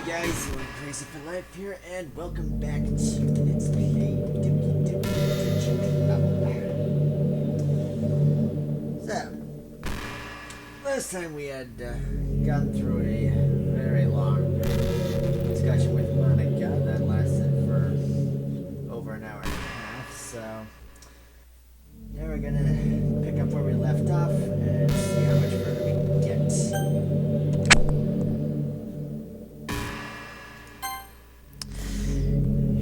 guys, I'm Crazy for Life here, and welcome back to Let's Play Doki Doki Doki. So, last time we had gone through a very long discussion with Monika that lasted for over an hour and a half, so now we're gonna pick up where we left off and see how much further we can get.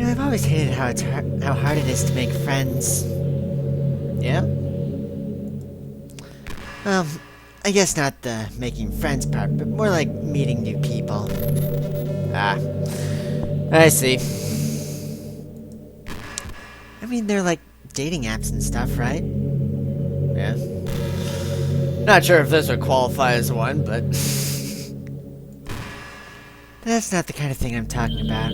I've always hated how hard it is to make friends. Yeah? I guess not the making friends part, but more like meeting new people. Ah, I see. I mean, they're like dating apps and stuff, right? Yeah. Not sure if this would qualify as one, but... That's not the kind of thing I'm talking about.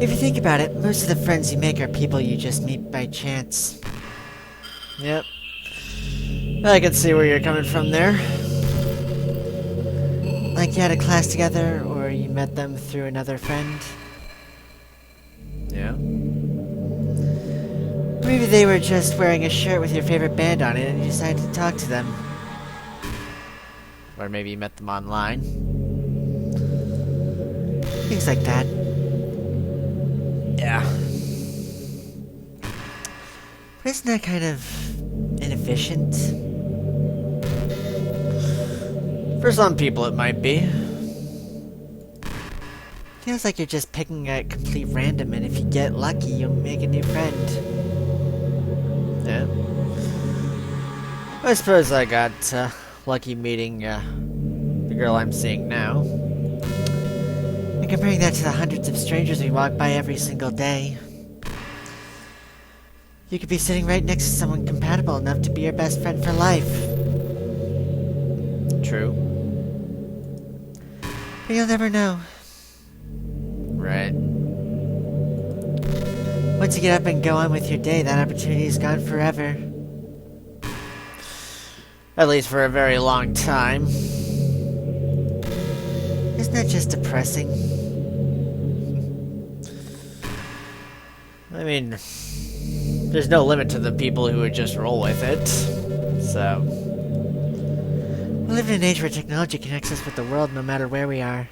If you think about it, most of the friends you make are people you just meet by chance. Yep. I can see where you're coming from there. Like you had a class together, or you met them through another friend. Yeah. Maybe they were just wearing a shirt with your favorite band on it and you decided to talk to them. Or maybe you met them online. Things like that. Yeah. But isn't that kind of inefficient? For some people it might be. Feels like you're just picking at complete random, and if you get lucky, you'll make a new friend. Yeah. I suppose I got lucky meeting the girl I'm seeing now. And comparing that to the hundreds of strangers we walk by every single day, you could be sitting right next to someone compatible enough to be your best friend for life. True. But you'll never know. Right. Once you get up and go on with your day, that opportunity is gone forever. At least for a very long time. Isn't that just depressing? I mean, there's no limit to the people who would just roll with it. So... We live in an age where technology connects us with the world no matter where we are.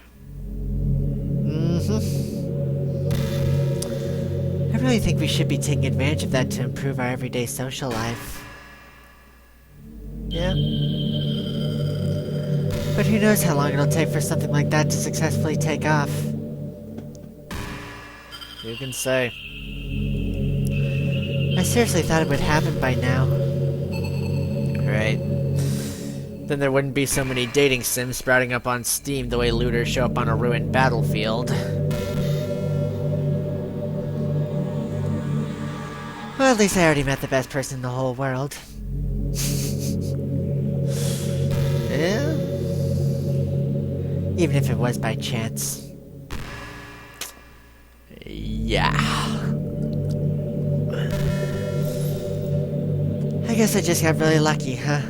I really think we should be taking advantage of that to improve our everyday social life. yeah. But who knows how long it'll take for something like that to successfully take off. You can say. I seriously thought it would happen by now. Right. Then there wouldn't be so many dating sims sprouting up on Steam the way looters show up on a ruined battlefield. Well, at least I already met the best person in the whole world. Yeah? Even if it was by chance. Yeah. I guess I just got really lucky, huh?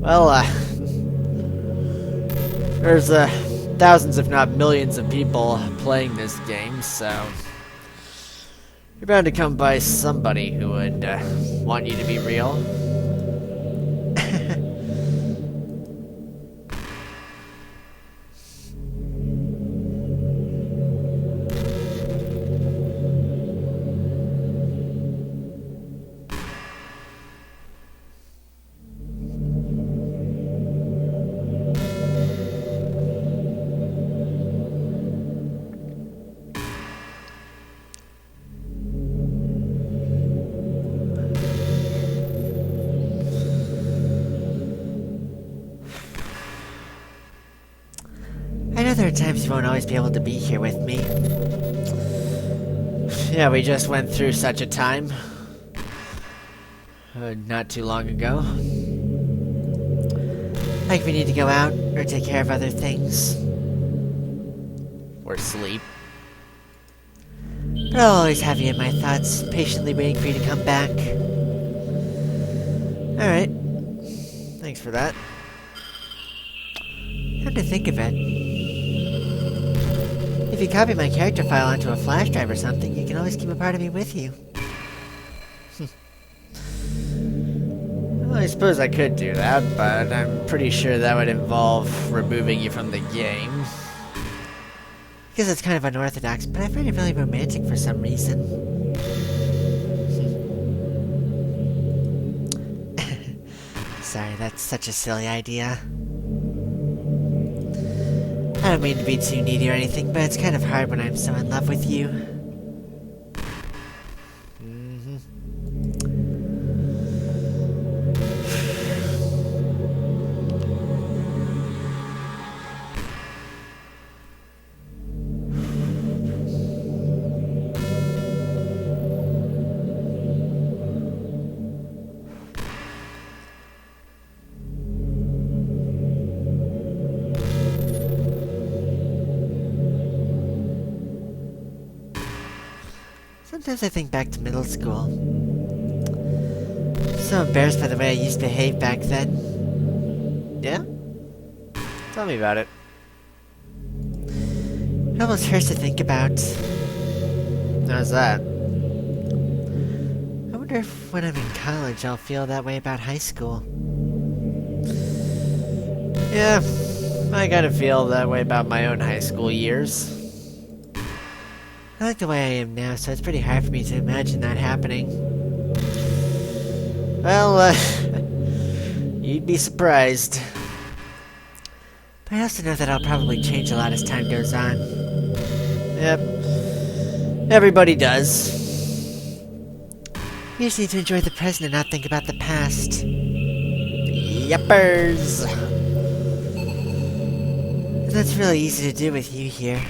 Well, there's thousands if not millions of people playing this game, so you're bound to come by somebody who would want you to be real. I know there are times you won't always be able to be here with me. Yeah, we just went through such a time. Not too long ago. Like we need to go out, or take care of other things. Or sleep. But I'll always have you in my thoughts, patiently waiting for you to come back. Alright. Thanks for that. Come to think of it, if you copy my character file onto a flash drive or something, you can always keep a part of me with you. Well, I suppose I could do that, but I'm pretty sure that would involve removing you from the game. Because it's kind of unorthodox, but I find it really romantic for some reason. Sorry, that's such a silly idea. I don't mean to be too needy or anything, but it's kind of hard when I'm so in love with you. Sometimes I think back to middle school. I'm so embarrassed by the way I used to behave back then. Yeah? Tell me about it. It almost hurts to think about. How's that? I wonder if when I'm in college I'll feel that way about high school. Yeah, I kind of feel that way about my own high school years. I like the way I am now, so it's pretty hard for me to imagine that happening. Well, you'd be surprised. But I also know that I'll probably change a lot as time goes on. Yep. Everybody does. You just need to enjoy the present and not think about the past. Yuppers. And that's really easy to do with you here.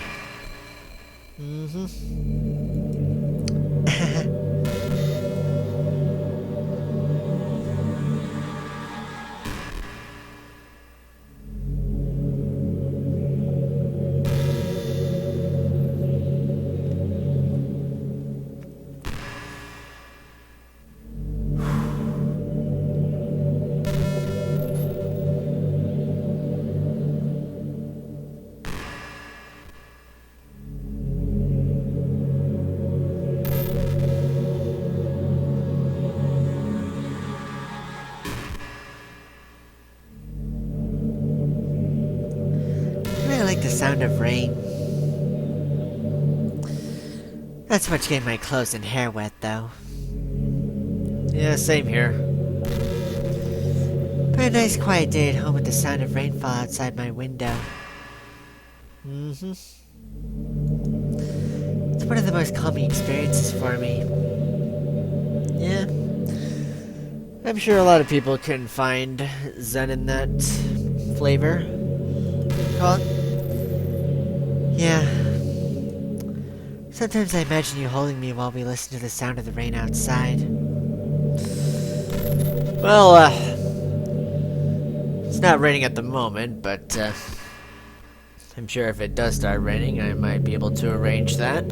I like the sound of rain. Not so much getting my clothes and hair wet, though. Yeah, same here. But a nice quiet day at home with the sound of rainfall outside my window. It's one of the most calming experiences for me. Yeah. I'm sure a lot of people can find zen in that flavor. Call it. Yeah. Sometimes I imagine you holding me while we listen to the sound of the rain outside. Well, it's not raining at the moment, but I'm sure if it does start raining, I might be able to arrange that.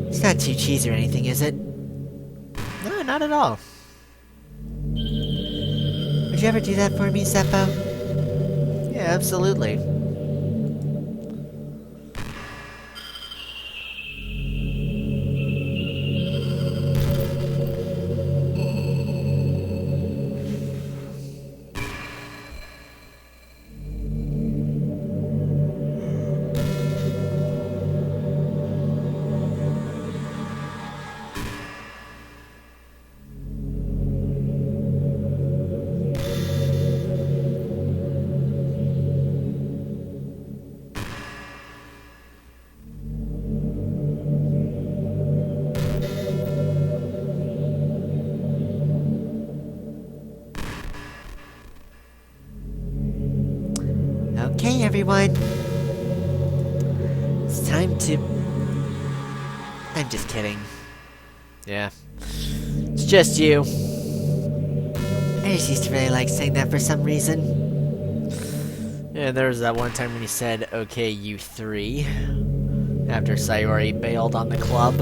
It's not too cheesy or anything, is it? No, not at all. Would you ever do that for me, Zeppo? Yeah, absolutely. Okay, everyone. It's time to... I'm just kidding. Yeah. It's just you. I just used to really like saying that for some reason. Yeah, there was that one time when you said, okay, you three. After Sayori bailed on the club.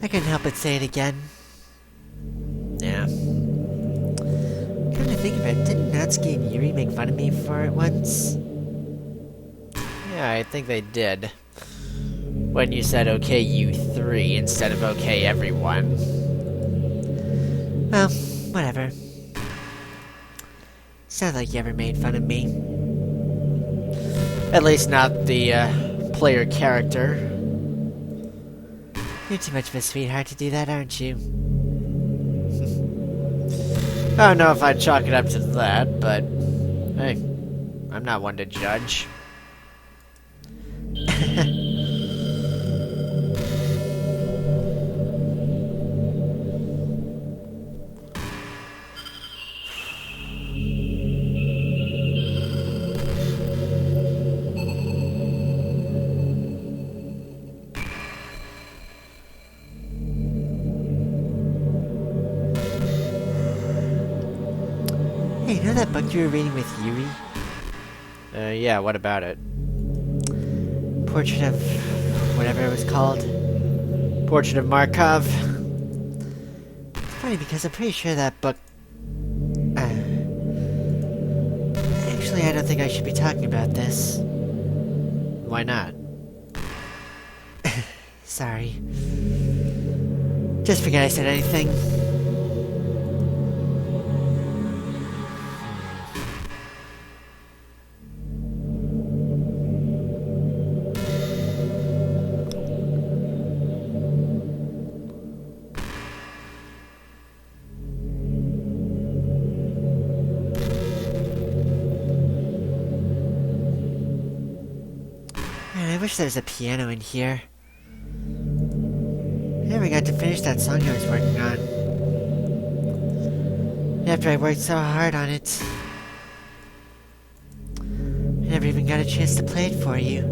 I couldn't help but say it again. Yeah. think of it, didn't Natsuki and Yuri make fun of me for it once? Yeah, I think they did. When you said okay you three instead of okay everyone. Well, whatever. It's not like you ever made fun of me. At least not the player character. You're too much of a sweetheart to do that, aren't you? I don't know if I'd chalk it up to that, but hey, I'm not one to judge. Hey, you know that book you were reading with Yuri? Yeah, what about it? Portrait of... whatever it was called. Portrait of Markov? It's funny because I'm pretty sure that book... Actually, I don't think I should be talking about this. Why not? Sorry. Just forget I said anything. Man, I wish there was a piano in here. I never got to finish that song I was working on. After I worked so hard on it, I never even got a chance to play it for you.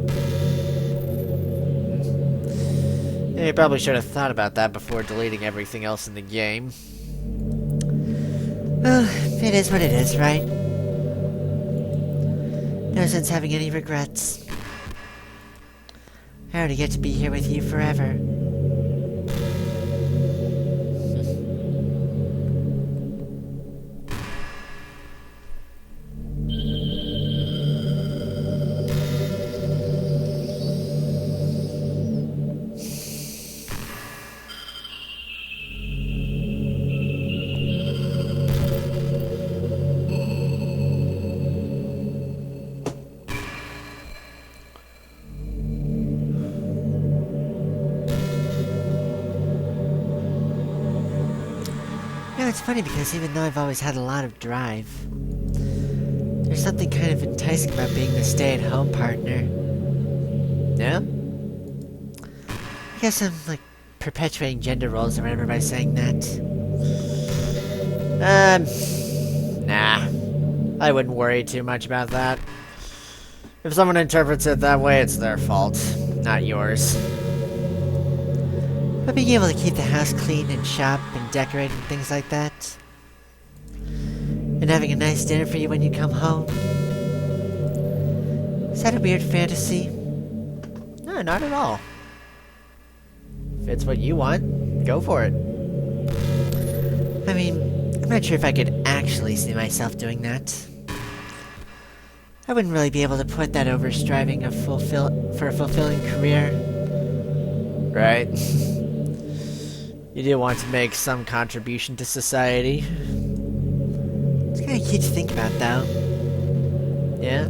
Yeah, you probably should have thought about that before deleting everything else in the game. Well, it is what it is, right? No sense having any regrets. I already get to be here with you forever. You know, it's funny because even though I've always had a lot of drive, there's something kind of enticing about being the stay-at-home partner. Yeah? I guess I'm, like, perpetuating gender roles or whatever by saying that. Nah. I wouldn't worry too much about that. If someone interprets it that way, it's their fault, not yours. But being able to keep the house clean and shop and decorate and things like that. And having a nice dinner for you when you come home. Is that a weird fantasy? No, not at all. If it's what you want, go for it. I mean, I'm not sure if I could actually see myself doing that. I wouldn't really be able to put that over striving for a fulfilling career. Right? You do want to make some contribution to society. It's kind of cute to think about, though. Yeah?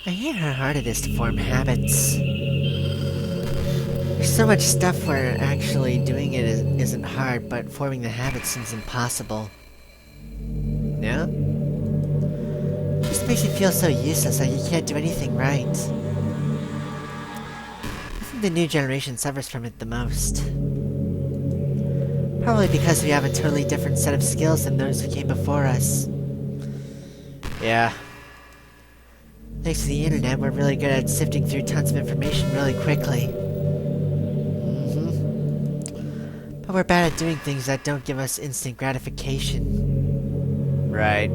I hear how hard it is to form habits. There's so much stuff where actually doing it isn't hard, but forming the habit seems impossible. Yeah? It just makes you feel so useless, like you can't do anything right. I think the new generation suffers from it the most. Probably because we have a totally different set of skills than those who came before us. Yeah. Thanks to the internet, we're really good at sifting through tons of information really quickly. But we're bad at doing things that don't give us instant gratification. Right.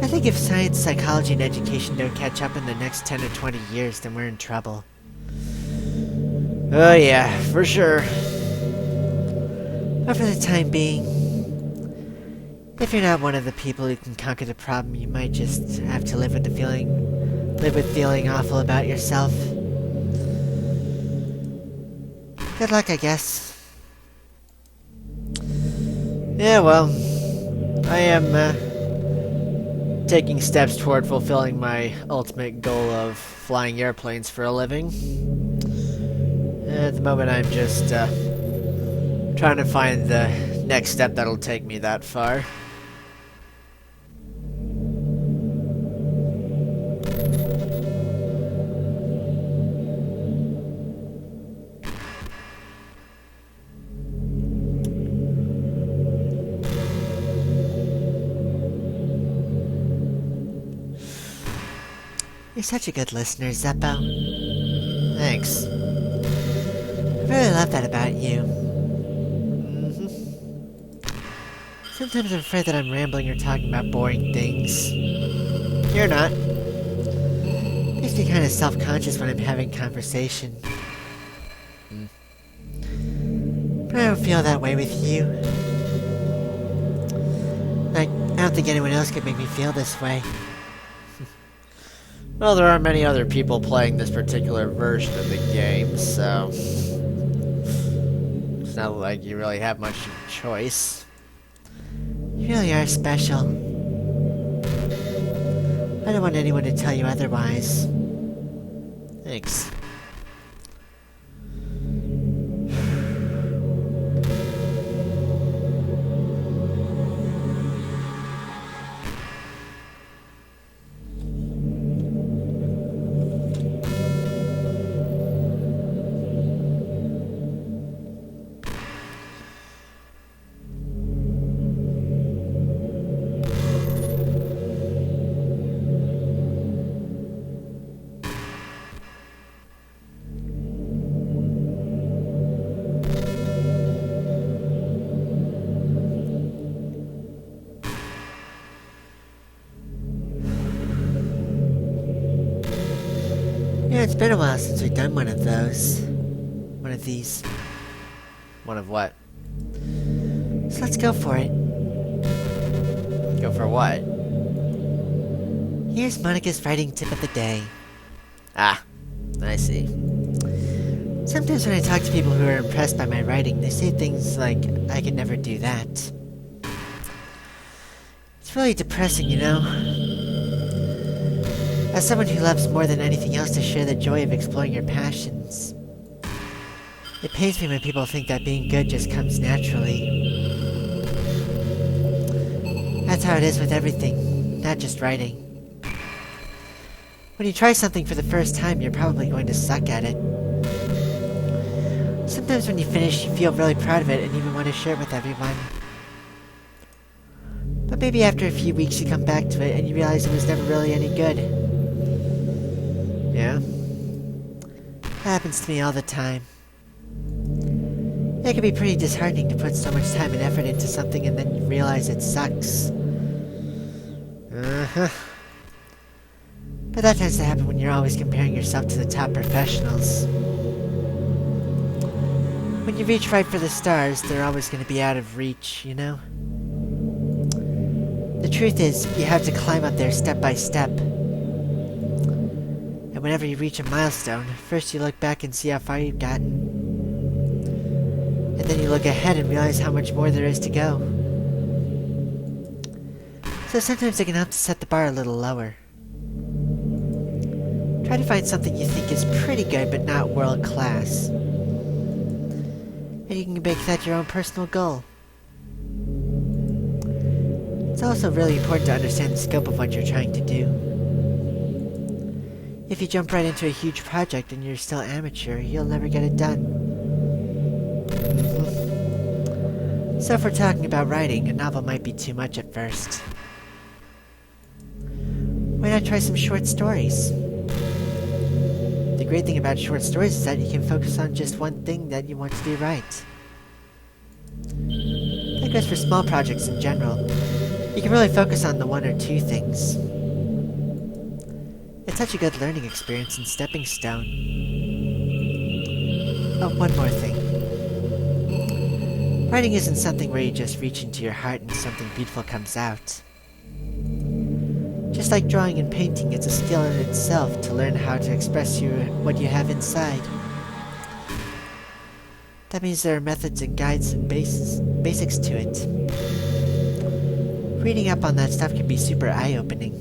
I think if science, psychology, and education don't catch up in the next 10 or 20 years, then we're in trouble. Oh yeah, for sure. But for the time being, if you're not one of the people who can conquer the problem, you might just have to live with feeling awful about yourself. Good luck, I guess. Yeah, well, I am taking steps toward fulfilling my ultimate goal of flying airplanes for a living. At the moment, I'm just trying to find the next step that'll take me that far. You're such a good listener, Zeppo. Thanks. I really love that about you. Sometimes I'm afraid that I'm rambling or talking about boring things. You're not. Makes me kind of self-conscious when I'm having conversation. But I don't feel that way with you. Like, I don't think anyone else could make me feel this way. Well, there are many other people playing this particular version of the game, so it's not like you really have much choice. You really are special. I don't want anyone to tell you otherwise. Thanks. Yeah, it's been a while since we've done one of those. One of these. One of what? So let's go for it. Go for what? Here's Monica's writing tip of the day. Ah, I see. Sometimes when I talk to people who are impressed by my writing, they say things like, I could never do that. It's really depressing, you know? As someone who loves more than anything else to share the joy of exploring your passions, it pains me when people think that being good just comes naturally. That's how it is with everything, not just writing. When you try something for the first time, you're probably going to suck at it. Sometimes when you finish, you feel really proud of it and even want to share it with everyone. But maybe after a few weeks you come back to it and you realize it was never really any good. Yeah? That happens to me all the time. It can be pretty disheartening to put so much time and effort into something and then you realize it sucks. Uh-huh. But that tends to happen when you're always comparing yourself to the top professionals. When you reach right for the stars, they're always going to be out of reach, you know? The truth is, you have to climb up there step by step. And whenever you reach a milestone, first you look back and see how far you've gotten. And then you look ahead and realize how much more there is to go. So sometimes it can help to set the bar a little lower. Try to find something you think is pretty good but not world class. And you can make that your own personal goal. It's also really important to understand the scope of what you're trying to do. If you jump right into a huge project and you're still amateur, you'll never get it done. So if we're talking about writing, a novel might be too much at first. Why not try some short stories? The great thing about short stories is that you can focus on just one thing that you want to do right. That goes for small projects in general. You can really focus on the one or two things. It's such a good learning experience and stepping stone. Oh, one more thing. Writing isn't something where you just reach into your heart and something beautiful comes out. Just like drawing and painting, it's a skill in itself to learn how to express what you have inside. That means there are methods and guides and basics to it. Reading up on that stuff can be super eye-opening.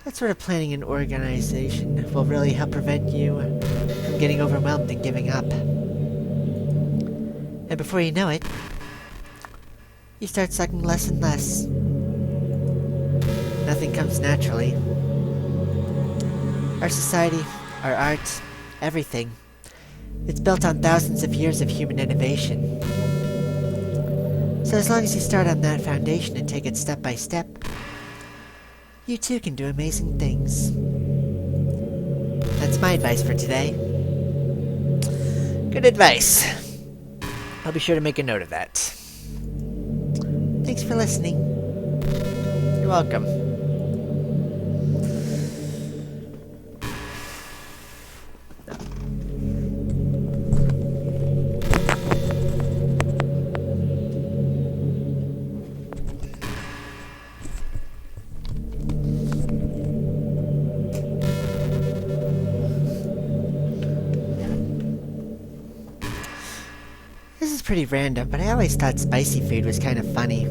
That sort of planning and organization will really help prevent you from getting overwhelmed and giving up. And before you know it, you start sucking less and less. Nothing comes naturally. Our society, our art, everything. It's built on thousands of years of human innovation. So as long as you start on that foundation and take it step by step, you too can do amazing things. That's my advice for today. Good advice. I'll be sure to make a note of that. Thanks for listening. You're welcome. This is pretty random, but I always thought spicy food was kind of funny.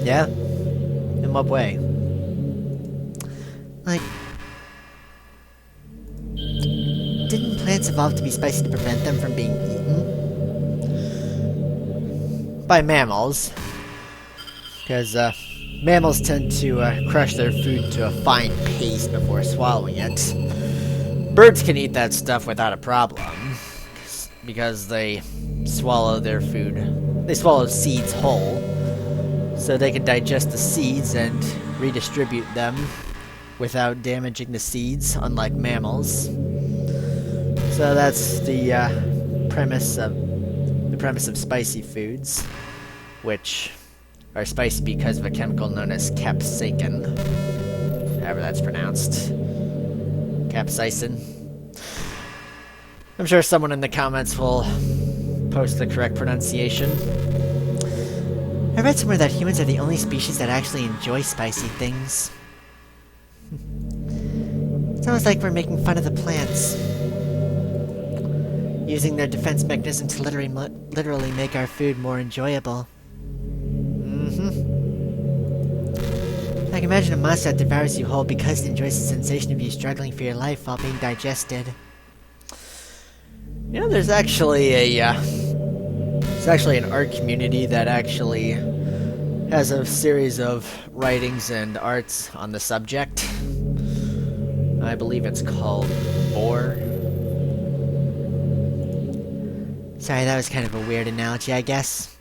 Yeah? In what way? Like, didn't plants evolve to be spicy to prevent them from being eaten? By mammals. Because, mammals tend to crush their food to a fine paste before swallowing it. Birds can eat that stuff without a problem. Because they swallow their food. They swallow seeds whole. So they can digest the seeds and redistribute them without damaging the seeds, unlike mammals. So that's the premise of spicy foods, which are spicy because of a chemical known as capsaicin, however that's pronounced. Capsaicin. I'm sure someone in the comments will post the correct pronunciation. I read somewhere that humans are the only species that actually enjoy spicy things. It's almost like we're making fun of the plants, using their defense mechanism to literally make our food more enjoyable. I can imagine a monster that devours you whole because it enjoys the sensation of you struggling for your life while being digested. You know, there's actually an art community that actually has a series of writings and arts on the subject. I believe it's called Boar. Sorry, that was kind of a weird analogy, I guess.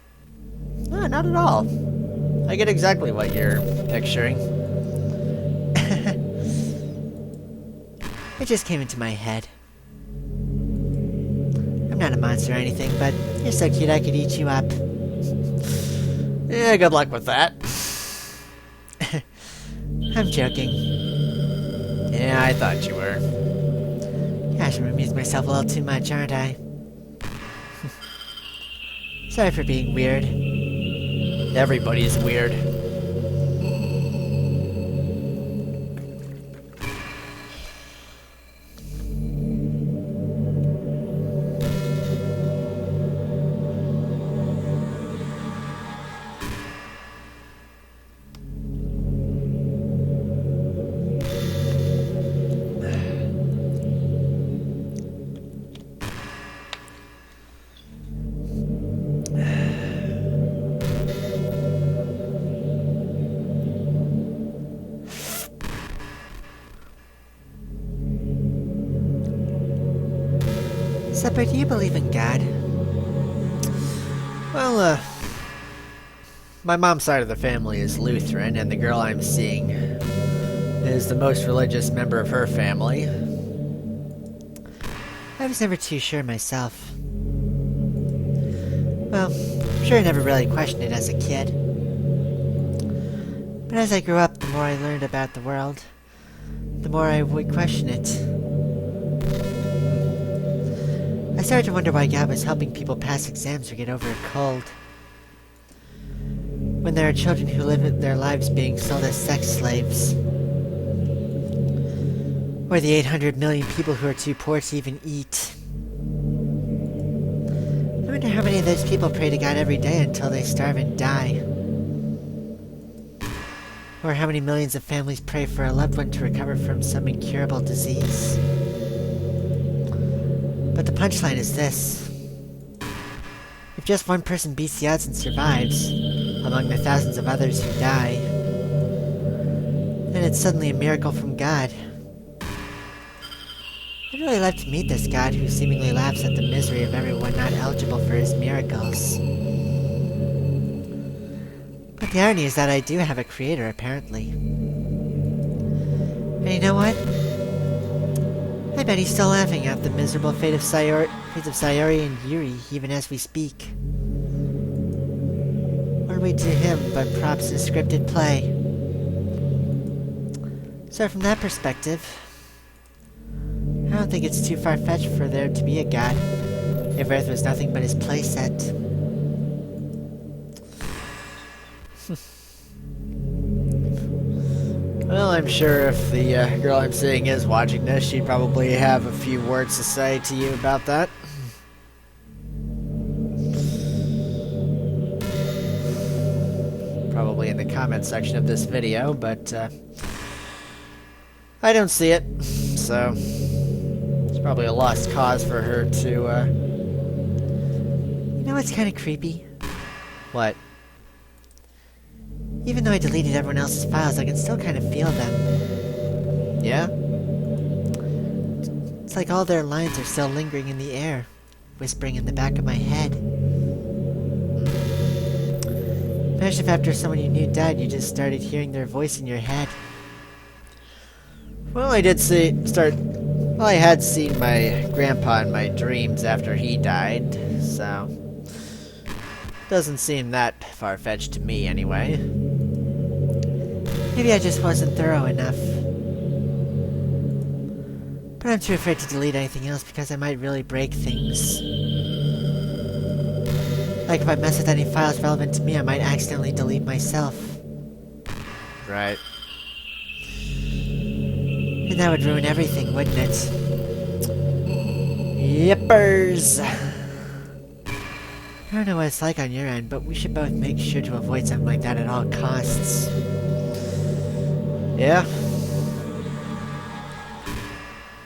No, not at all. I get exactly what you're picturing. It just came into my head. I'm not a monster or anything, but you're so cute I could eat you up. Yeah, good luck with that. I'm joking. Yeah, I thought you were. Gosh, I'm amusing myself a little too much, aren't I? Sorry for being weird. Everybody's weird. So, but do you believe in God? Well, my mom's side of the family is Lutheran, and the girl I'm seeing is the most religious member of her family. I was never too sure myself. Well, I'm sure I never really questioned it as a kid. But as I grew up, the more I learned about the world, the more I would question it. I started to wonder why God was helping people pass exams or get over a cold. When there are children who live their lives being sold as sex slaves. Or the 800 million people who are too poor to even eat. I wonder how many of those people pray to God every day until they starve and die. Or how many millions of families pray for a loved one to recover from some incurable disease. But the punchline is this. If just one person beats the odds and survives, among the thousands of others who die, then it's suddenly a miracle from God. I'd really love to meet this God who seemingly laughs at the misery of everyone not eligible for his miracles. But the irony is that I do have a creator, apparently. And you know what? I bet he's still laughing at the miserable fate of Sayori and Yuri, even as we speak. What are we to him but props in a scripted play? So from that perspective, I don't think it's too far-fetched for there to be a God, if Earth was nothing but his playset. Well, I'm sure if the girl I'm seeing is watching this, she'd probably have a few words to say to you about that. Probably in the comments section of this video, but I don't see it, so it's probably a lost cause for her to, You know what's kind of creepy? What? Even though I deleted everyone else's files, I can still kind of feel them. Yeah? It's like all their lines are still lingering in the air, whispering in the back of my head. Imagine if after someone you knew died, you just started hearing their voice in your head. Well, I had seen my grandpa in my dreams after he died, so doesn't seem that far-fetched to me anyway. Maybe I just wasn't thorough enough. But I'm too afraid to delete anything else because I might really break things. Like if I mess with any files relevant to me, I might accidentally delete myself. Right. And that would ruin everything, wouldn't it? Yippers! I don't know what it's like on your end, but we should both make sure to avoid something like that at all costs. Yeah?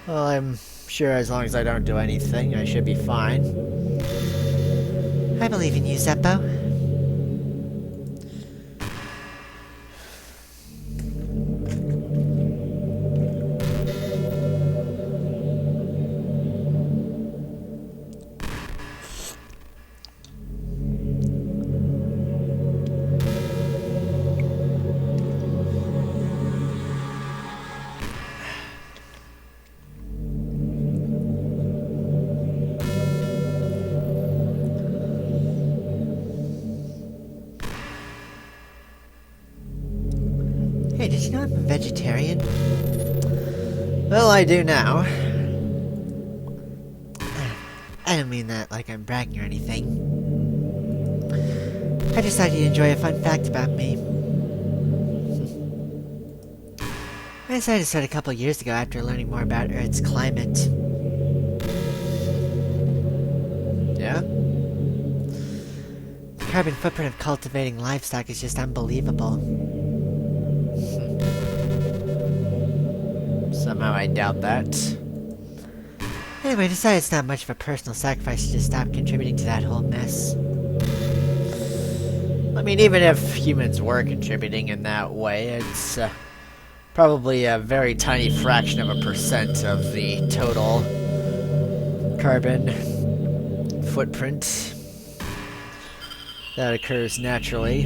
Well, I'm sure as long as I don't do anything, I should be fine. I believe in you, Zeppo. Hey, did you know I'm a vegetarian? Well, I do now. I don't mean that like I'm bragging or anything. I just thought you'd enjoy a fun fact about me. I decided to start a couple years ago after learning more about Earth's climate. Yeah? The carbon footprint of cultivating livestock is just unbelievable. Somehow I doubt that. Anyway, I decided it's not much of a personal sacrifice to just stop contributing to that whole mess. I mean, even if humans were contributing in that way, it's probably a very tiny fraction of a percent of the total carbon footprint. that occurs naturally.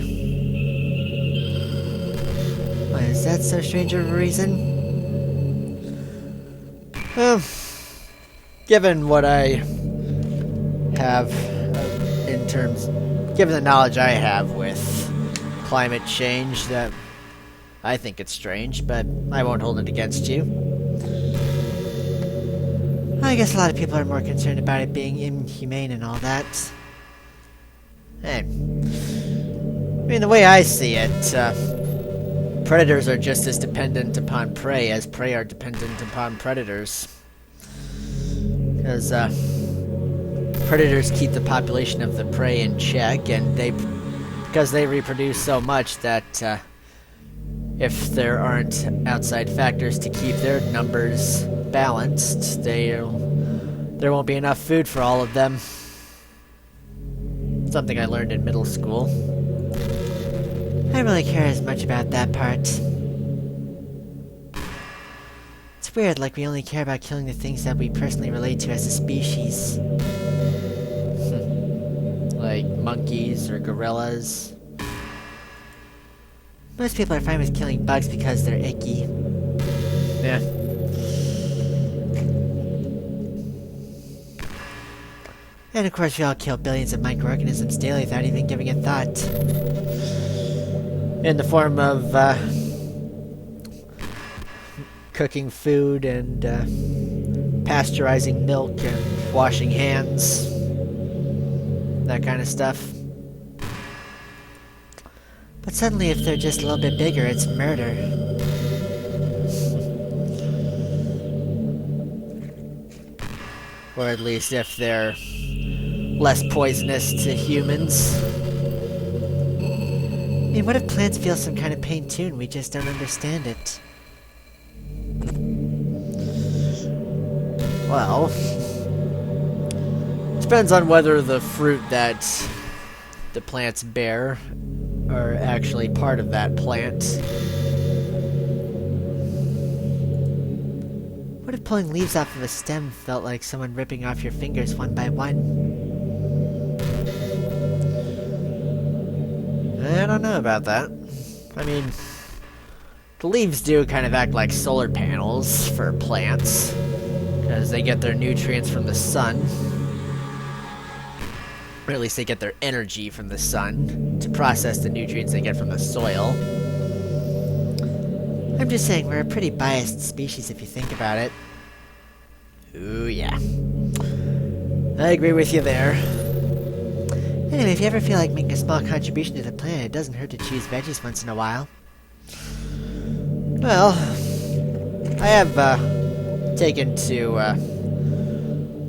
Why, is that so strange of a reason? Well, given what I have given the knowledge I have with climate change, that I think it's strange, but I won't hold it against you. I guess a lot of people are more concerned about it being inhumane and all that. Hey, I mean, the way I see it, predators are just as dependent upon prey as prey are dependent upon predators. Because, predators keep the population of the prey in check, and because they reproduce so much that, if there aren't outside factors to keep their numbers balanced, there won't be enough food for all of them. Something I learned in middle school. I don't really care as much about that part. It's weird, like we only care about killing the things that we personally relate to as a species. Like monkeys or gorillas. Most people are fine with killing bugs because they're icky. Yeah. And of course we all kill billions of microorganisms daily without even giving a thought. In the form of, cooking food and, pasteurizing milk and washing hands. That kind of stuff. But suddenly if they're just a little bit bigger, it's murder. Or at least if they're less poisonous to humans. I mean, what if plants feel some kind of pain too and we just don't understand it? Well, depends on whether the fruit that the plants bear are actually part of that plant. What if pulling leaves off of a stem felt like someone ripping off your fingers one by one? I don't know about that. I mean, the leaves do kind of act like solar panels for plants, because they get their nutrients from the sun. Or at least they get their energy from the sun to process the nutrients they get from the soil. I'm just saying, we're a pretty biased species if you think about it. Ooh, yeah. I agree with you there. Anyway, if you ever feel like making a small contribution to the planet, it doesn't hurt to choose veggies once in a while. Well, I have, taken to,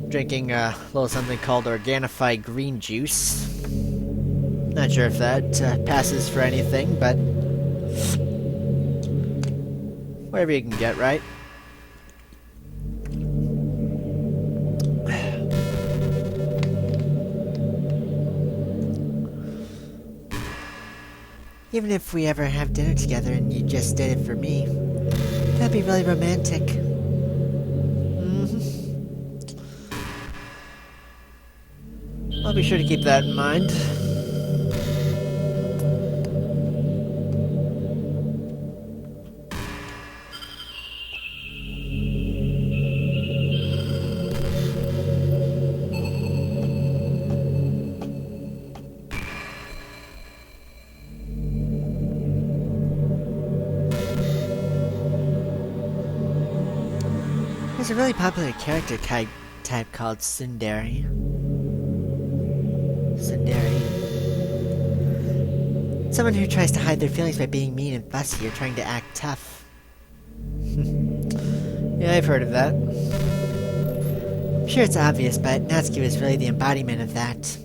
drinking a little something called Organifi green juice. Not sure if that passes for anything, but whatever you can get, right? Even if we ever have dinner together and you just did it for me, that'd be really romantic. I'll be sure to keep that in mind. There's a really popular character type called Tsundere. Someone who tries to hide their feelings by being mean and fussy or trying to act tough. Yeah, I've heard of that. I'm sure it's obvious, but Natsuki was really the embodiment of that.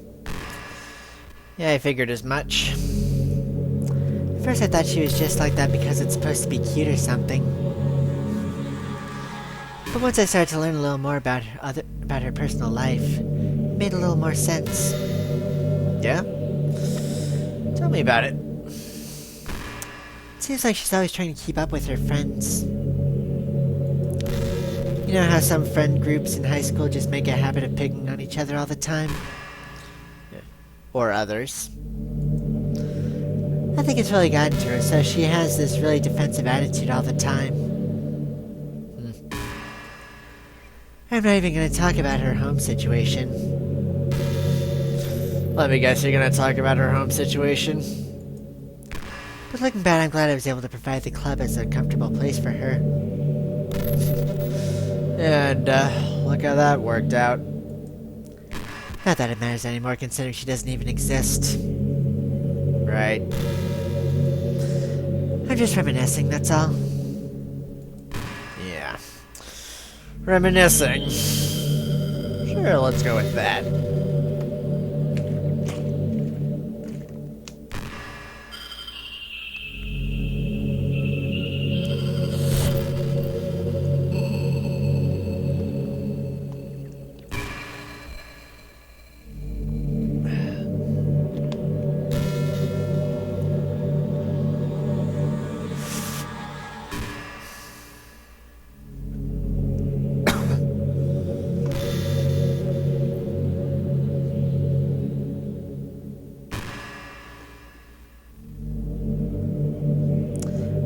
Yeah, I figured as much. At first I thought she was just like that because it's supposed to be cute or something. But once I started to learn a little more about her personal life, it made a little more sense. Yeah? Tell me about it. It seems like she's always trying to keep up with her friends. You know how some friend groups in high school just make a habit of picking on each other all the time? Or others. I think it's really gotten to her, so she has this really defensive attitude all the time. I'm not even going to talk about her home situation. Let me guess, you're gonna talk about her home situation? But looking back, I'm glad I was able to provide the club as a comfortable place for her. And, look how that worked out. Not that it matters anymore, considering she doesn't even exist. Right. I'm just reminiscing, that's all. Yeah. Reminiscing. Sure, let's go with that.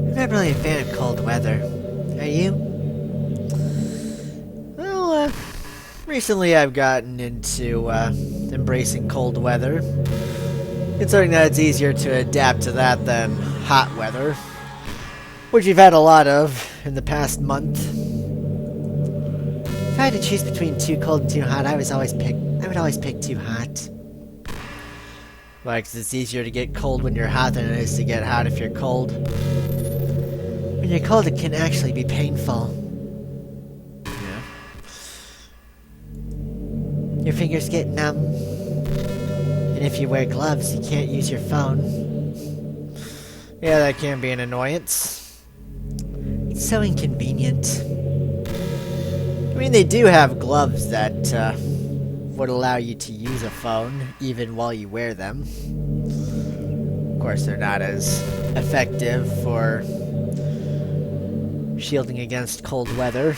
I'm not really a fan of cold weather. Are you? Well, recently I've gotten into, embracing cold weather. Considering that it's easier to adapt to that than hot weather. Which we've had a lot of in the past month. If I had to choose between too cold and too hot, I would always pick too hot. Why? 'Cause it's easier to get cold when you're hot than it is to get hot if you're cold. When you're cold, it can actually be painful. Yeah. Your fingers get numb. And if you wear gloves, you can't use your phone. Yeah, that can be an annoyance. It's so inconvenient. I mean, they do have gloves that would allow you to use a phone even while you wear them. Of course, they're not as effective for shielding against cold weather.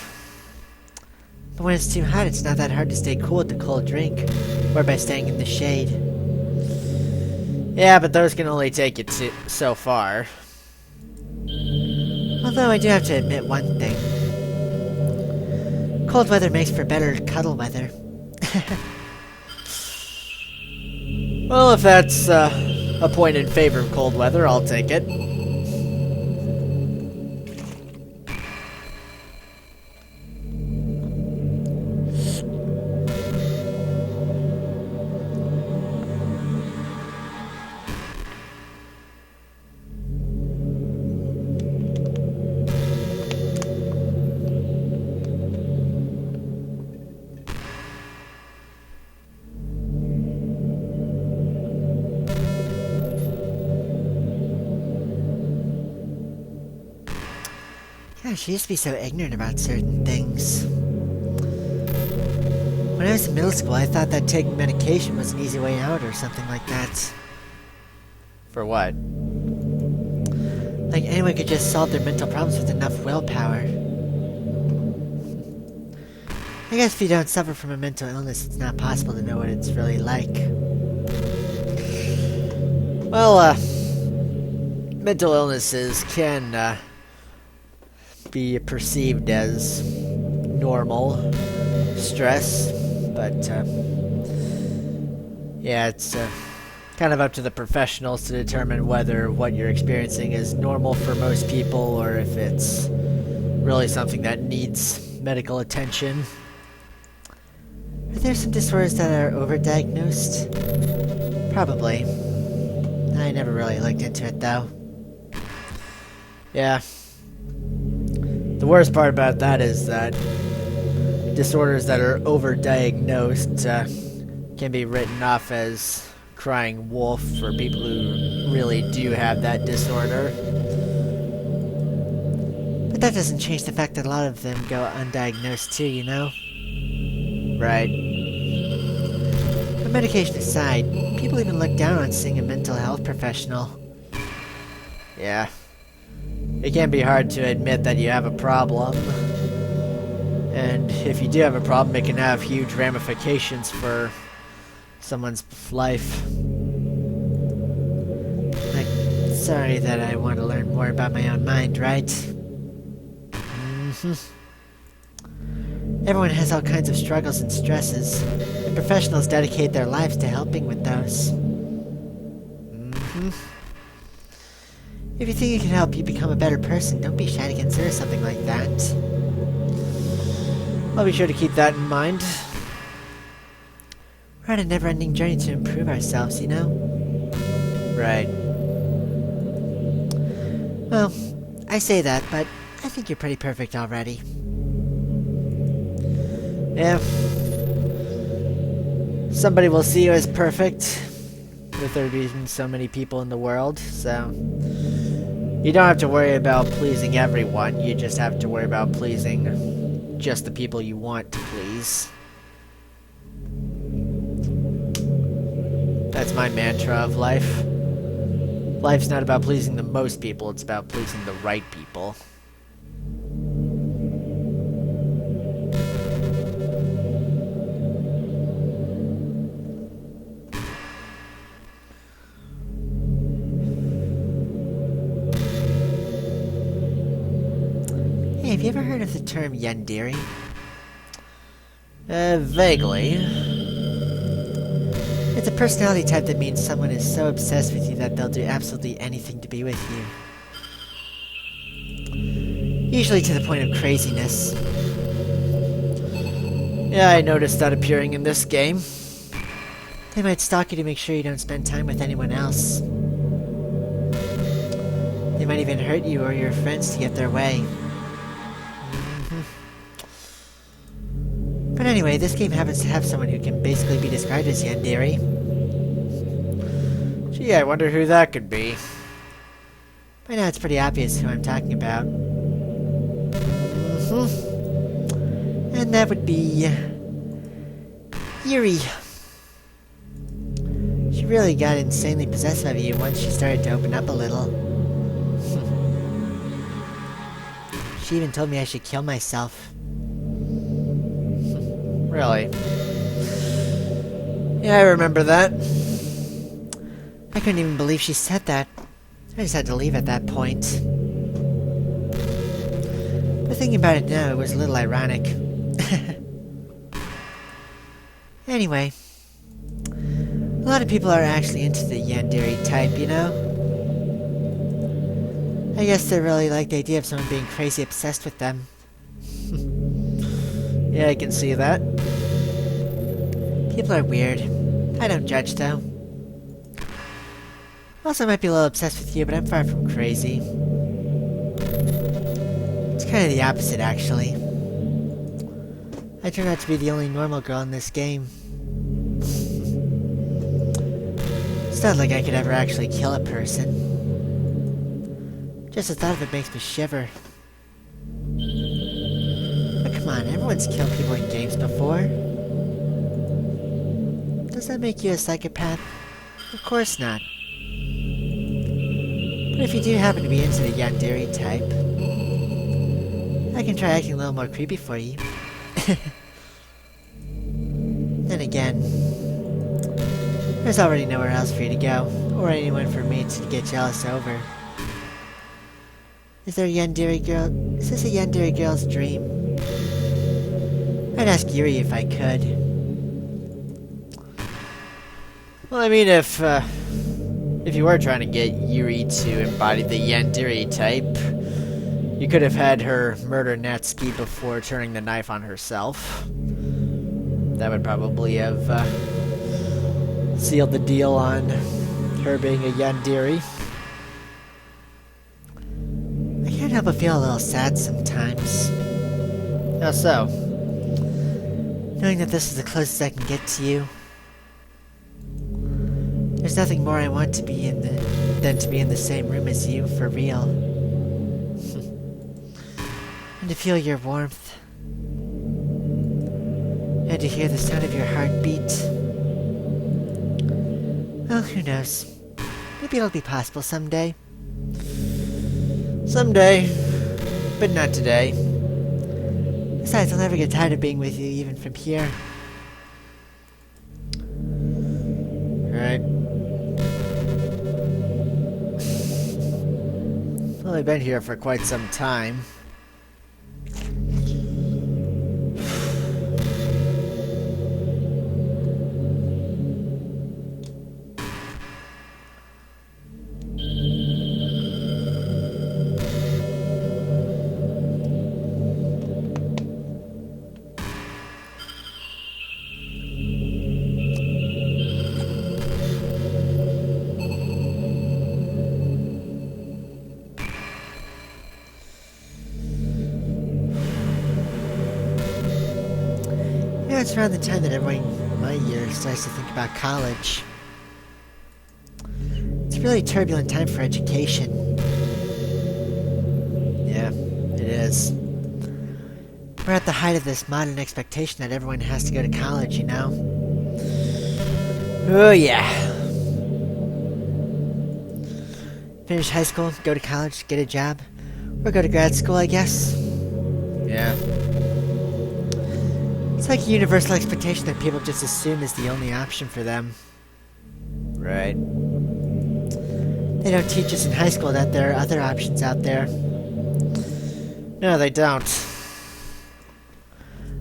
But when it's too hot, it's not that hard to stay cool with a cold drink, or by staying in the shade. Yeah, but those can only take you so far. Although I do have to admit one thing. Cold weather makes for better cuddle weather. Well, if that's a point in favor of cold weather, I'll take it. Gosh, she used to be so ignorant about certain things. When I was in middle school, I thought that taking medication was an easy way out or something like that. For what? Like anyone could just solve their mental problems with enough willpower. I guess if you don't suffer from a mental illness, it's not possible to know what it's really like. Well, mental illnesses can be perceived as normal stress, but yeah, it's kind of up to the professionals to determine whether what you're experiencing is normal for most people or if it's really something that needs medical attention. Are there some disorders that are overdiagnosed? Probably. I never really looked into it though. Yeah. The worst part about that is that disorders that are overdiagnosed can be written off as crying wolf for people who really do have that disorder. But that doesn't change the fact that a lot of them go undiagnosed too, you know? Right. But medication aside, people even look down on seeing a mental health professional. Yeah. It can be hard to admit that you have a problem. And if you do have a problem, it can have huge ramifications for someone's life. Like sorry that I want to learn more about my own mind, right? Everyone has all kinds of struggles and stresses, and professionals dedicate their lives to helping with those. If you think it can help you become a better person, don't be shy to consider something like that. I'll be sure to keep that in mind. We're on a never-ending journey to improve ourselves, you know? Right. Well, I say that, but I think you're pretty perfect already. Yeah. Somebody will see you as perfect, with there being so many people in the world, so... You don't have to worry about pleasing everyone, you just have to worry about pleasing just the people you want to please. That's my mantra of life. Life's not about pleasing the most people, it's about pleasing the right people. Hey, have you ever heard of the term yandere? Vaguely. It's a personality type that means someone is so obsessed with you that they'll do absolutely anything to be with you. Usually to the point of craziness. Yeah, I noticed that appearing in this game. They might stalk you to make sure you don't spend time with anyone else. They might even hurt you or your friends to get their way. But anyway, this game happens to have someone who can basically be described as yandere. Gee, I wonder who that could be. By now it's pretty obvious who I'm talking about. And that would be... Yuri. She really got insanely possessive of you once she started to open up a little. She even told me I should kill myself. Really? Yeah, I remember that. I couldn't even believe she said that. I just had to leave at that point. But thinking about it now, it was a little ironic. Anyway. A lot of people are actually into the yandere type, you know? I guess they really like the idea of someone being crazy obsessed with them. Yeah, I can see that. People are weird. I don't judge, though. Also, I might be a little obsessed with you, but I'm far from crazy. It's kind of the opposite, actually. I turn out to be the only normal girl in this game. It's not like I could ever actually kill a person. Just the thought of it makes me shiver. But come on, everyone's killed people in games before. Does that make you a psychopath? Of course not. But if you do happen to be into the yandere type, I can try acting a little more creepy for you. Then again, there's already nowhere else for you to go, or anyone for me to get jealous over. Is there a yandere girl? Is this a yandere girl's dream? I'd ask Yuri if I could. Well, I mean, if you were trying to get Yuri to embody the yandere type, you could have had her murder Natsuki before turning the knife on herself. That would probably have sealed the deal on her being a yandere. I can't help but feel a little sad sometimes. How so? Knowing that this is the closest I can get to you. There's nothing more I want to be than to be in the same room as you, for real. And to feel your warmth. And to hear the sound of your heartbeat. Well, who knows? Maybe it'll be possible someday. Someday, but not today. Besides, I'll never get tired of being with you, even from here. Right. Only been here for quite some time. It's around the time that everyone my year starts to think about college. It's a really turbulent time for education. Yeah, it is. We're at the height of this modern expectation that everyone has to go to college, you know? Oh yeah. Finish high school, go to college, get a job, or go to grad school, I guess. Yeah. It's like a universal expectation that people just assume is the only option for them. Right. They don't teach us in high school that there are other options out there. No, they don't.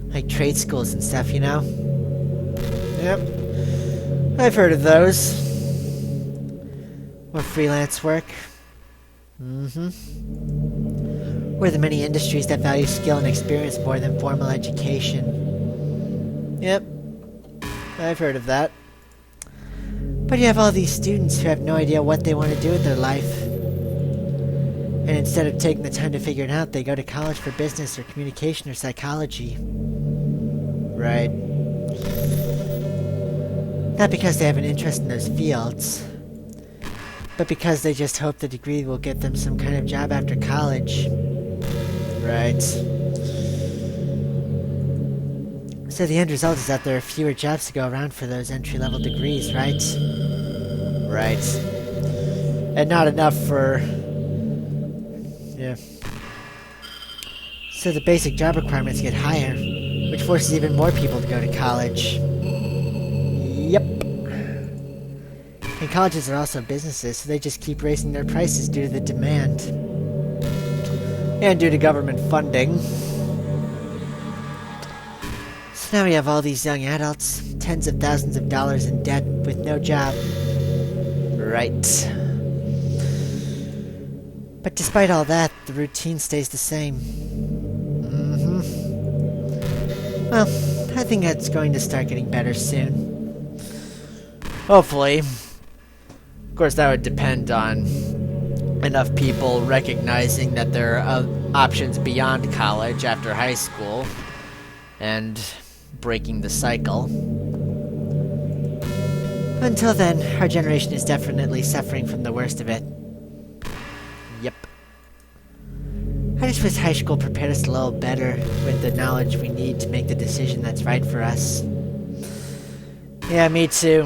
Like trade schools and stuff, you know? Yep. I've heard of those. Or freelance work. Or the many industries that value skill and experience more than formal education. Yep, I've heard of that. But you have all these students who have no idea what they want to do with their life. And instead of taking the time to figure it out, they go to college for business or communication or psychology. Right. Not because they have an interest in those fields, but because they just hope the degree will get them some kind of job after college. Right. So the end result is that there are fewer jobs to go around for those entry-level degrees, right? Right. And not enough for... Yeah. So the basic job requirements get higher, which forces even more people to go to college. Yep. And colleges are also businesses, so they just keep raising their prices due to the demand. And due to government funding. So now we have all these young adults, tens of thousands of dollars in debt with no job. Right. But despite all that, the routine stays the same. Well, I think that's going to start getting better soon. Hopefully. Of course, that would depend on enough people recognizing that there are options beyond college after high school. And breaking the cycle. Until then, our generation is definitely suffering from the worst of it. Yep. I just wish high school prepared us a little better with the knowledge we need to make the decision that's right for us. Yeah, me too.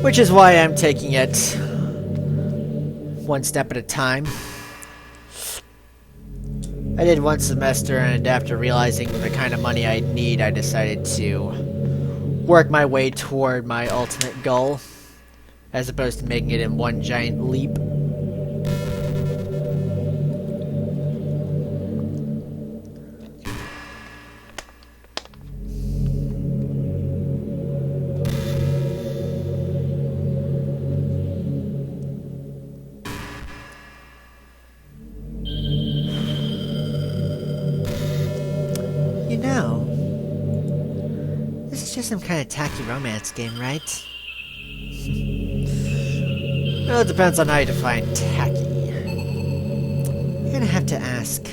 Which is why I'm taking it one step at a time. I did one semester, and after realizing the kind of money I'd need, I decided to work my way toward my ultimate goal, as opposed to making it in one giant leap. You know, this is just some kind of tacky romance game, right? Well, it depends on how you define tacky. You're gonna have to ask,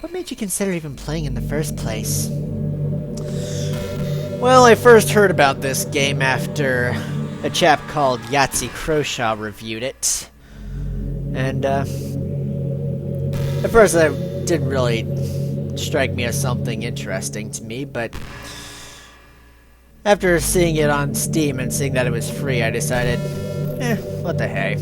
what made you consider even playing in the first place? Well, I first heard about this game after a chap called Yahtzee Croshaw reviewed it. And, at first it didn't really strike me as something interesting to me, but after seeing it on Steam and seeing that it was free, I decided, what the hey.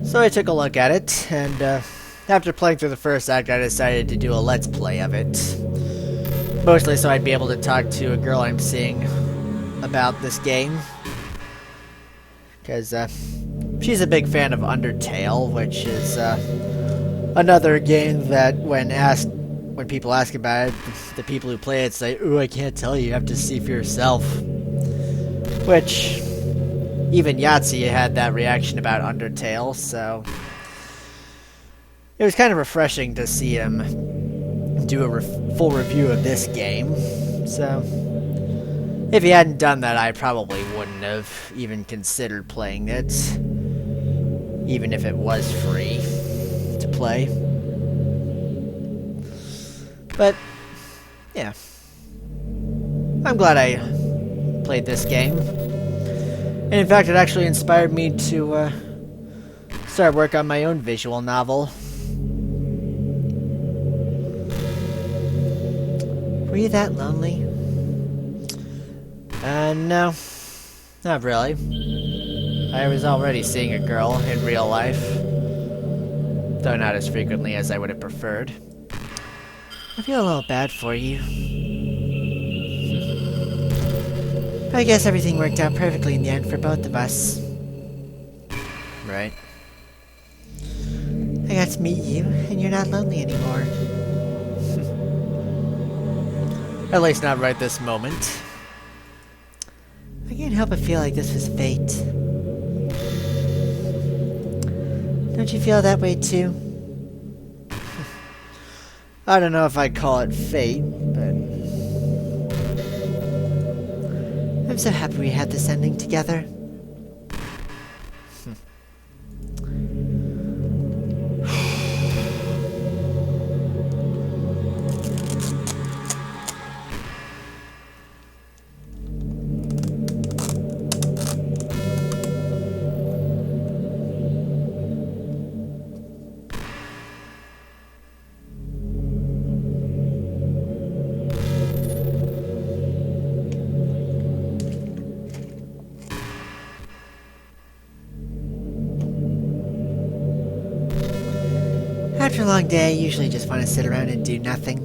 So I took a look at it, and after playing through the first act, I decided to do a let's play of it. Mostly so I'd be able to talk to a girl I'm seeing about this game. Because she's a big fan of Undertale, which is another game that when people ask about it, the people who play it say, "Ooh, I can't tell you. You have to see for yourself." Which even Yahtzee had that reaction about Undertale, so it was kind of refreshing to see him do a full review of this game. So if he hadn't done that, I probably wouldn't have even considered playing it, even if it was free to play. But yeah, I'm glad I played this game. And in fact, it actually inspired me to start work on my own visual novel. Were you that lonely? No, not really. I was already seeing a girl in real life, though not as frequently as I would have preferred. I feel a little bad for you. I guess everything worked out perfectly in the end for both of us. Right? I got to meet you, and you're not lonely anymore. At least not right this moment. I can't help but feel like this was fate. Don't you feel that way too? I don't know if I'd call it fate, but I'm so happy we had this ending together. After a long day, I usually just want to sit around and do nothing.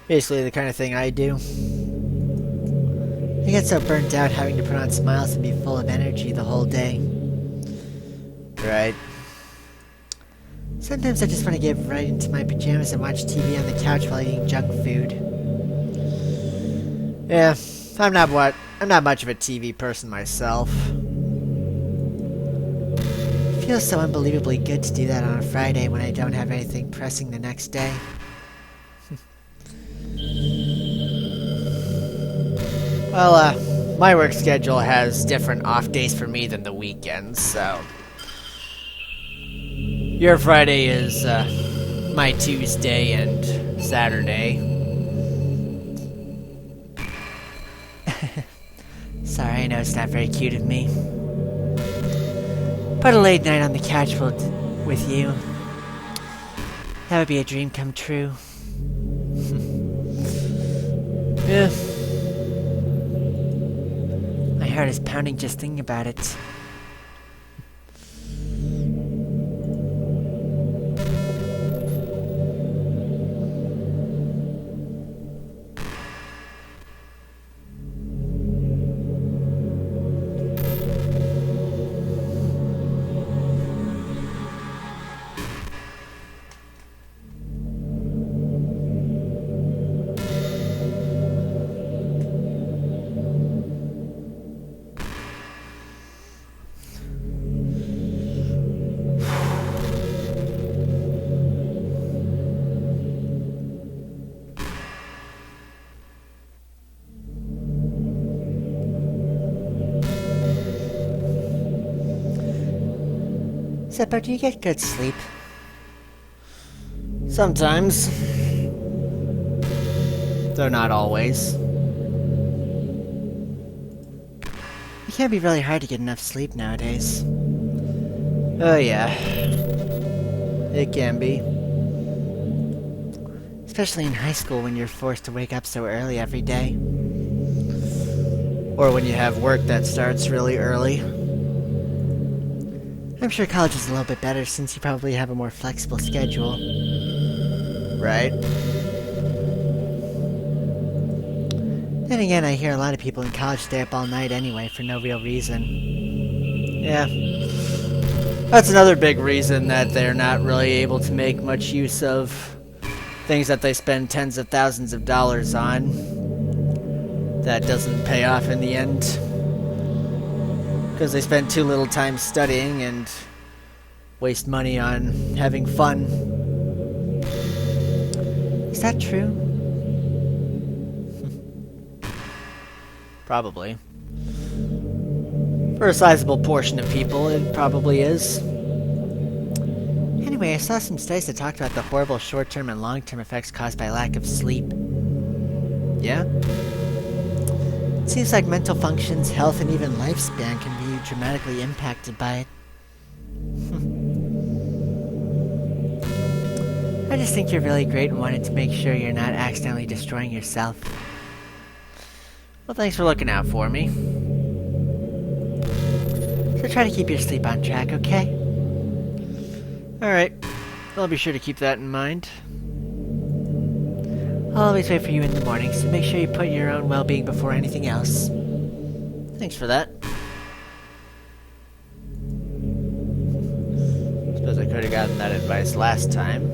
basically the kind of thing I do. I get so burnt out having to put on smiles and be full of energy the whole day. Right? Sometimes I just want to get right into my pajamas and watch TV on the couch while eating junk food. Yeah, I'm not much of a TV person myself. It feels so unbelievably good to do that on a Friday when I don't have anything pressing the next day. Well, my work schedule has different off days for me than the weekends, so your Friday is my Tuesday and Saturday. Sorry, I know it's not very cute of me. But a late night on the couch with you, that would be a dream come true. Yeah. My heart is pounding just thinking about it. Zeppo, do you get good sleep? Sometimes. Though not always. It can be really hard to get enough sleep nowadays. Oh yeah. It can be. Especially in high school when you're forced to wake up so early every day. Or when you have work that starts really early. I'm sure college is a little bit better since you probably have a more flexible schedule. Right? Then again, I hear a lot of people in college stay up all night anyway for no real reason. Yeah. That's another big reason that they're not really able to make much use of things that they spend tens of thousands of dollars on. That doesn't pay off in the end. Because they spend too little time studying and waste money on having fun. Is that true? Probably. For a sizable portion of people, it probably is. Anyway, I saw some studies that talked about the horrible short-term and long-term effects caused by lack of sleep. Yeah? It seems like mental functions, health, and even lifespan can be dramatically impacted by it. I just think you're really great and wanted to make sure you're not accidentally destroying yourself. Well, thanks for looking out for me. So try to keep your sleep on track, okay? Alright. I'll be sure to keep that in mind. I'll always wait for you in the morning, so make sure you put your own well-being before anything else. Thanks for that. Suppose I could have gotten that advice last time,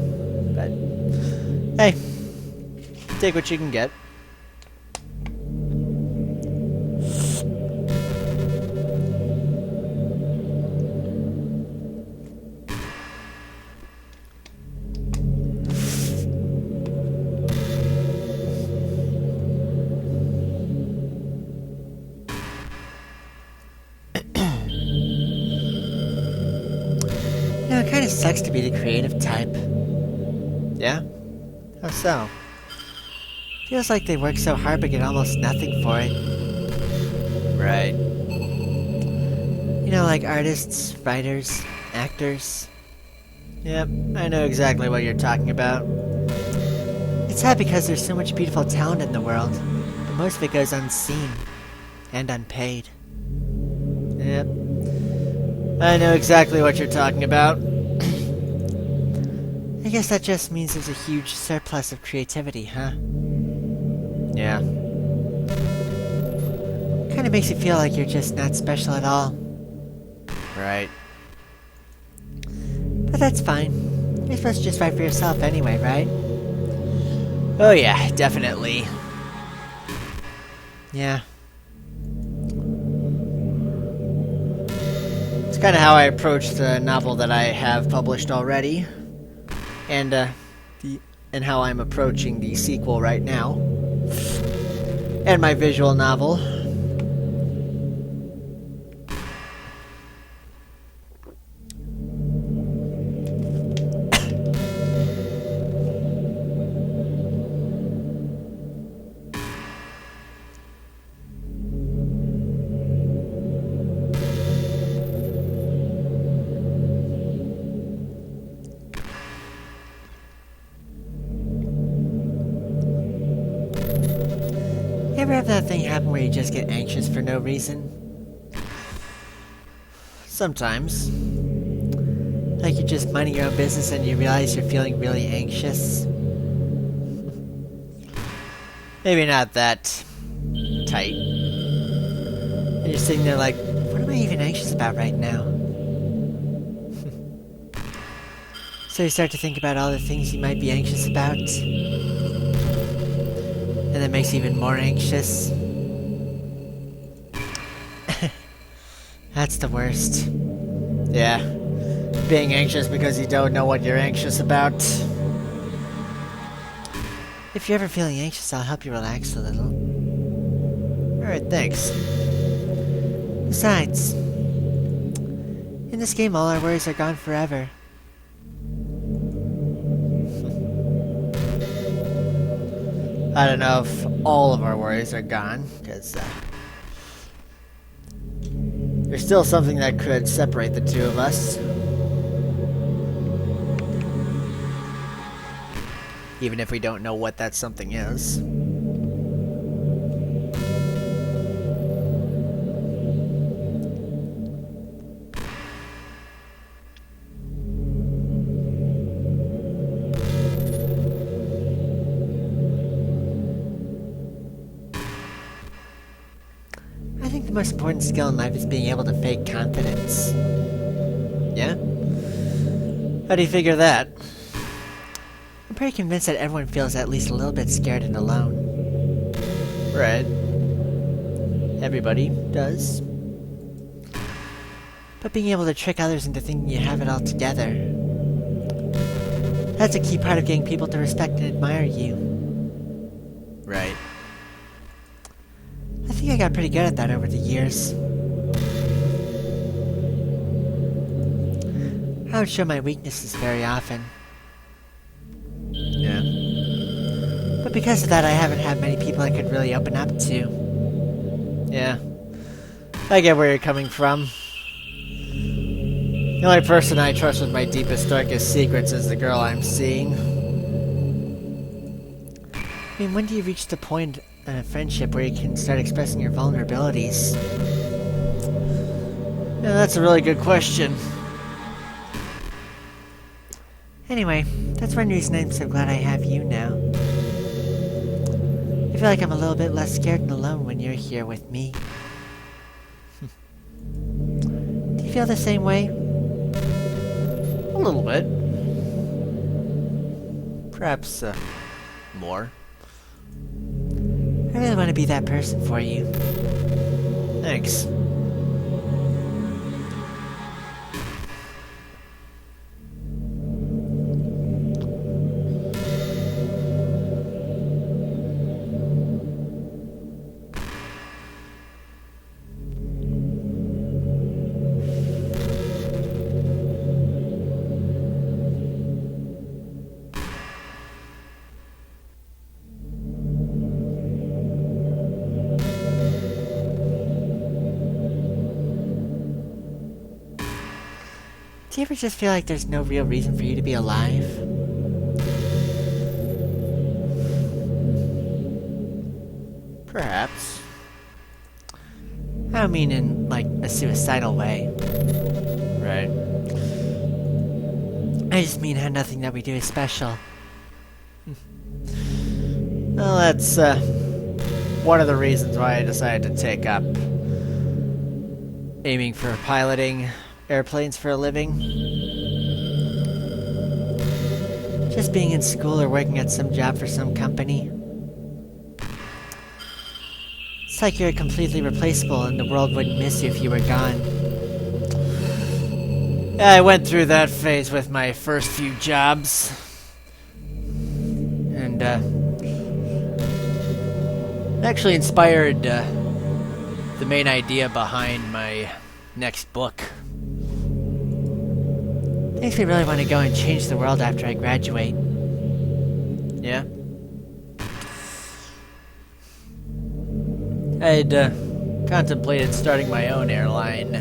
but hey, take what you can get. It kind of sucks to be the creative type. Yeah? How so? Feels like they work so hard but get almost nothing for it. Right. You know, like artists, writers, actors. Yep, I know exactly what you're talking about. It's sad because there's so much beautiful talent in the world, but most of it goes unseen and unpaid. Yep. I know exactly what you're talking about. I guess that just means there's a huge surplus of creativity, huh? Yeah. Kinda makes you feel like you're just not special at all. Right. But that's fine. You're supposed to just write for yourself anyway, right? Oh yeah, definitely. Yeah. It's kind of how I approach the novel that I have published already, and how I'm approaching the sequel right now, and my visual novel. You ever have that thing happen where you just get anxious for no reason? Sometimes. Like you're just minding your own business and you realize you're feeling really anxious? Maybe not that tight. And you're sitting there like, what am I even anxious about right now? So you start to think about all the things you might be anxious about. And that makes you even more anxious. That's the worst. Yeah. Being anxious because you don't know what you're anxious about. If you're ever feeling anxious, I'll help you relax a little. Alright, thanks. Besides, in this game all our worries are gone forever. I don't know if all of our worries are gone, because there's still something that could separate the two of us. Even if we don't know what that something is. the most important skill in life is being able to fake confidence. Yeah? How do you figure that? I'm pretty convinced that everyone feels at least a little bit scared and alone. Right. Everybody does. But being able to trick others into thinking you have it all together, that's a key part of getting people to respect and admire you. Right. I think I got pretty good at that over the years. I don't show my weaknesses very often. Yeah. But because of that, I haven't had many people I could really open up to. Yeah. I get where you're coming from. The only person I trust with my deepest, darkest secrets is the girl I'm seeing. I mean, when do you reach the point in a friendship where you can start expressing your vulnerabilities? Yeah, that's a really good question. Anyway, that's one reason I'm so glad I have you now. I feel like I'm a little bit less scared and alone when you're here with me. Do you feel the same way? A little bit. Perhaps, more. I really want to be that person for you. Thanks. Do you ever just feel like there's no real reason for you to be alive? Perhaps. I don't mean in, like, a suicidal way. Right. I just mean how nothing that we do is special. Well, that's, one of the reasons why I decided to take up aiming for piloting airplanes for a living. Just being in school or working at some job for some company. It's like you're completely replaceable and the world wouldn't miss you if you were gone. Yeah, I went through that phase with my first few jobs. And, actually inspired, the main idea behind my next book. Makes me really want to go and change the world after I graduate. Yeah? I'd, contemplated starting my own airline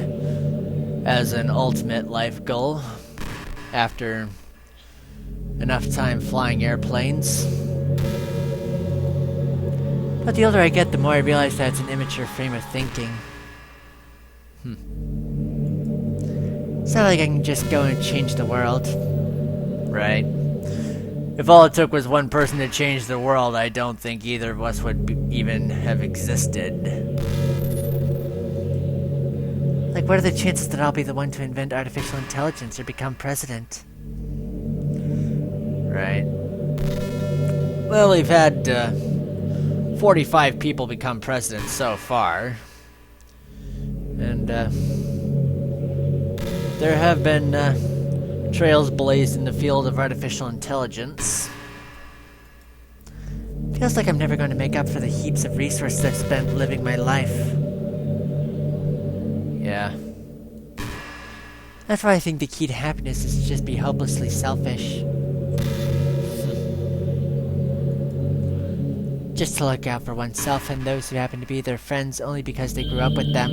as an ultimate life goal after enough time flying airplanes. But the older I get, the more I realize that it's an immature frame of thinking. It's not like I can just go and change the world. Right. If all it took was one person to change the world, I don't think either of us would even have existed. Like, what are the chances that I'll be the one to invent artificial intelligence or become president? Right. Well, we've had, 45 people become president so far. And, there have been, trails blazed in the field of artificial intelligence. Feels like I'm never going to make up for the heaps of resources I've spent living my life. Yeah. That's why I think the key to happiness is to just be hopelessly selfish. Just to look out for oneself and those who happen to be their friends only because they grew up with them.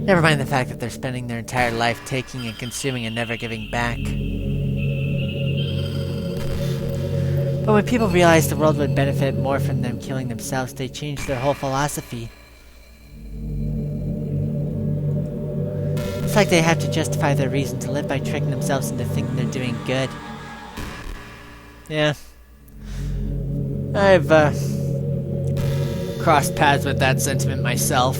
Never mind the fact that they're spending their entire life taking and consuming and never giving back. But when people realize the world would benefit more from them killing themselves, they change their whole philosophy. It's like they have to justify their reason to live by tricking themselves into thinking they're doing good. Yeah. I've, crossed paths with that sentiment myself.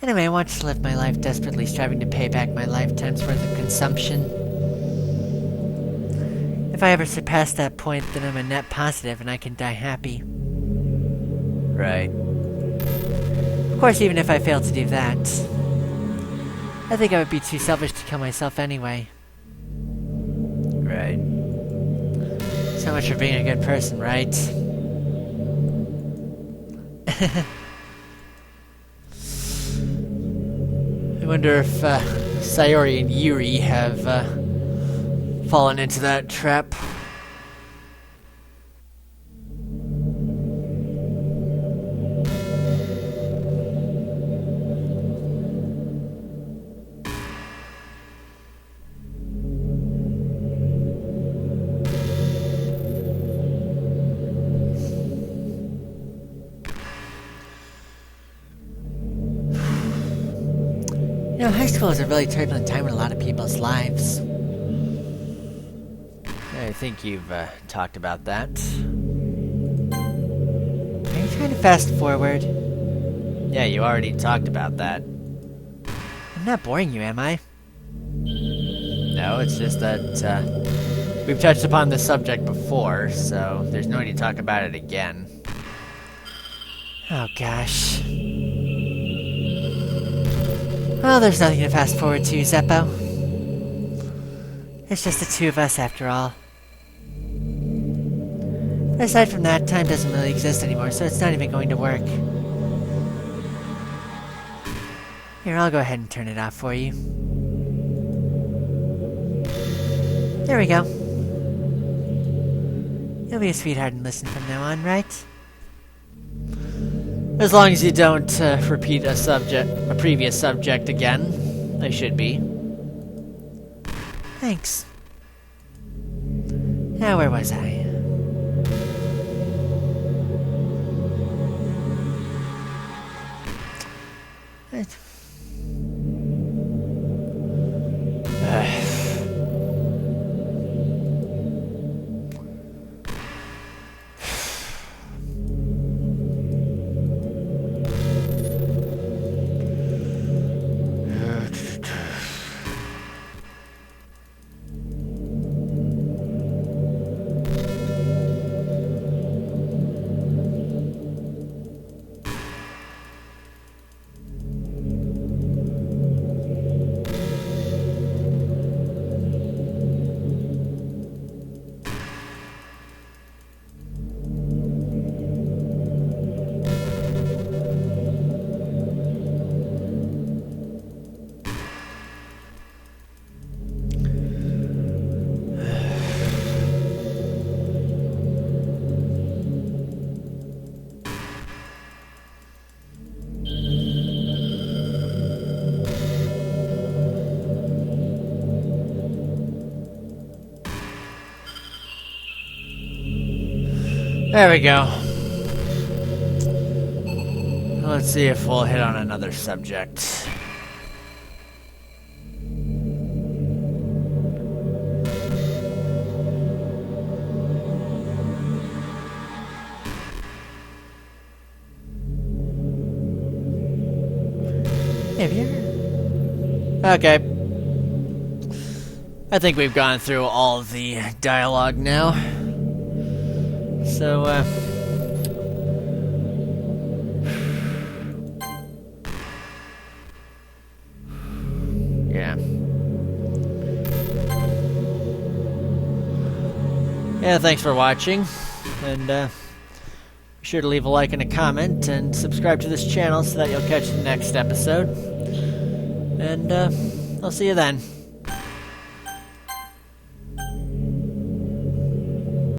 Anyway, I want to live my life desperately striving to pay back my lifetime's worth of consumption. If I ever surpass that point, then I'm a net positive and I can die happy. Right. Of course, even if I fail to do that, I think I would be too selfish to kill myself anyway. Right. So much for being a good person, right? I wonder if Sayori and Yuri have fallen into that trap. You know, high school is a really turbulent time in a lot of people's lives. I think you've talked about that. Are you trying to fast forward? Yeah, you already talked about that. I'm not boring you, am I? No, it's just that we've touched upon this subject before, so there's no need to talk about it again. Oh gosh. Well, there's nothing to fast forward to, Zeppo. It's just the two of us, after all. But aside from that, time doesn't really exist anymore, so it's not even going to work. Here, I'll go ahead and turn it off for you. There we go. You'll be a sweetheart and listen from now on, right? As long as you don't repeat a previous subject again, I should be. Thanks. Now, where was I? There we go. Let's see if we'll hit on another subject. Have you ever? Okay. I think we've gone through all of the dialogue now. So, yeah. Yeah, thanks for watching, and be sure to leave a like and a comment, and subscribe to this channel so that you'll catch the next episode. And I'll see you then.